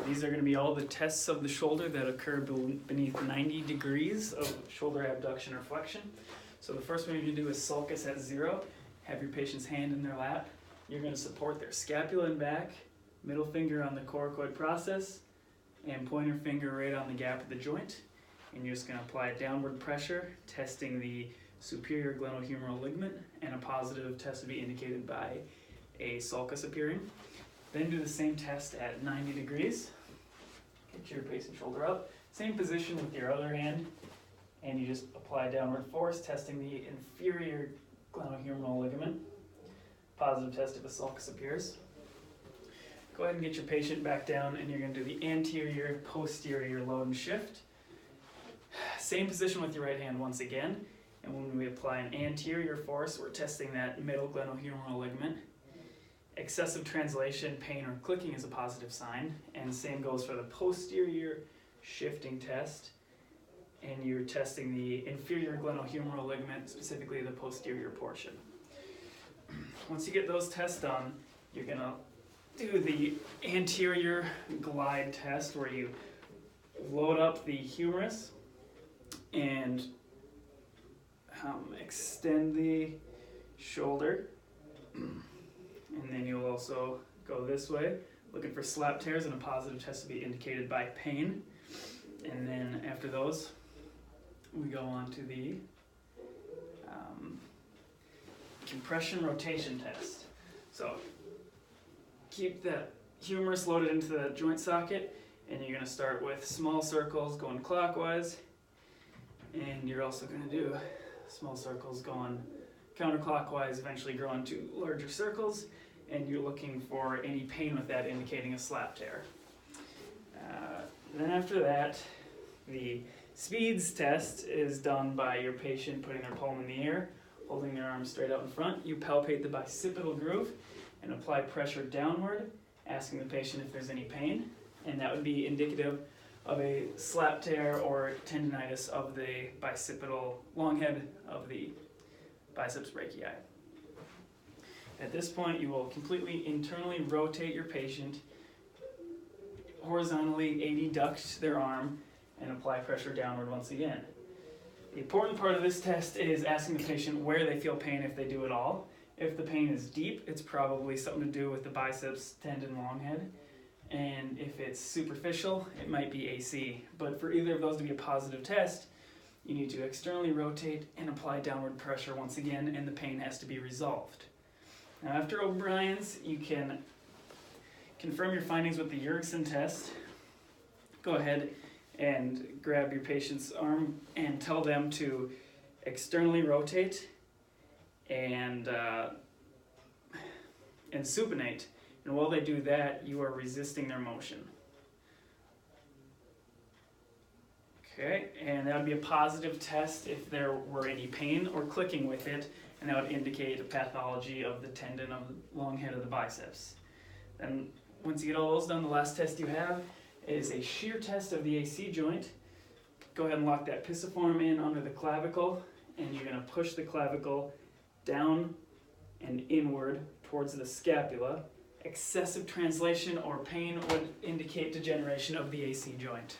These are going to be all the tests of the shoulder that occur beneath 90 degrees of shoulder abduction or flexion. So the first one you're going to do is sulcus at 0. Have your patient's hand in their lap. You're going to support their scapula and back, middle finger on the coracoid process, and pointer finger right on the gap of the joint. And you're just going to apply downward pressure, testing the superior glenohumeral ligament, and a positive test will be indicated by a sulcus appearing. Then do the same test at 90 degrees. Get your patient's shoulder up. Same position with your other hand, and you just apply downward force, testing the inferior glenohumeral ligament. Positive test if a sulcus appears. Go ahead and get your patient back down, and you're going to do the anterior posterior load and shift. Same position with your right hand once again, and when we apply an anterior force, we're testing that middle glenohumeral ligament. Excessive translation, pain, or clicking is a positive sign, and same goes for the posterior shifting test, and you're testing the inferior glenohumeral ligament, specifically the posterior portion. Once you get those tests done, you're going to do the anterior glide test where you load up the humerus and extend the shoulder. And then you'll also go this way, looking for slap tears, and a positive test to be indicated by pain. And then after those, we go on to the compression rotation test. So keep that humerus loaded into the joint socket, and you're going to start with small circles going clockwise, and you're also going to do small circles going counterclockwise, eventually growing to larger circles, and you're looking for any pain with that, indicating a slap tear. Then after that, the speeds test is done by your patient putting their palm in the air, holding their arms straight out in front. You palpate the bicipital groove and apply pressure downward, asking the patient if there's any pain, and that would be indicative of a slap tear or tendinitis of the bicipital long head of the biceps brachii. At this point, you will completely internally rotate your patient, horizontally adduct their arm, and apply pressure downward once again. The important part of this test is asking the patient where they feel pain, if they do at all. If the pain is deep, it's probably something to do with the biceps tendon long head. And if it's superficial, it might be AC. But for either of those to be a positive test, you need to externally rotate and apply downward pressure once again, and the pain has to be resolved. Now after O'Brien's, you can confirm your findings with the Yergasons test. Go ahead and grab your patient's arm and tell them to externally rotate and supinate. And while they do that, you are resisting their motion. Okay, and that would be a positive test if there were any pain or clicking with it, and that would indicate a pathology of the tendon of the long head of the biceps. Then once you get all those done, the last test you have is a shear test of the AC joint. Go ahead and lock that pisiform in under the clavicle, and you're going to push the clavicle down and inward towards the scapula. Excessive translation or pain would indicate degeneration of the AC joint.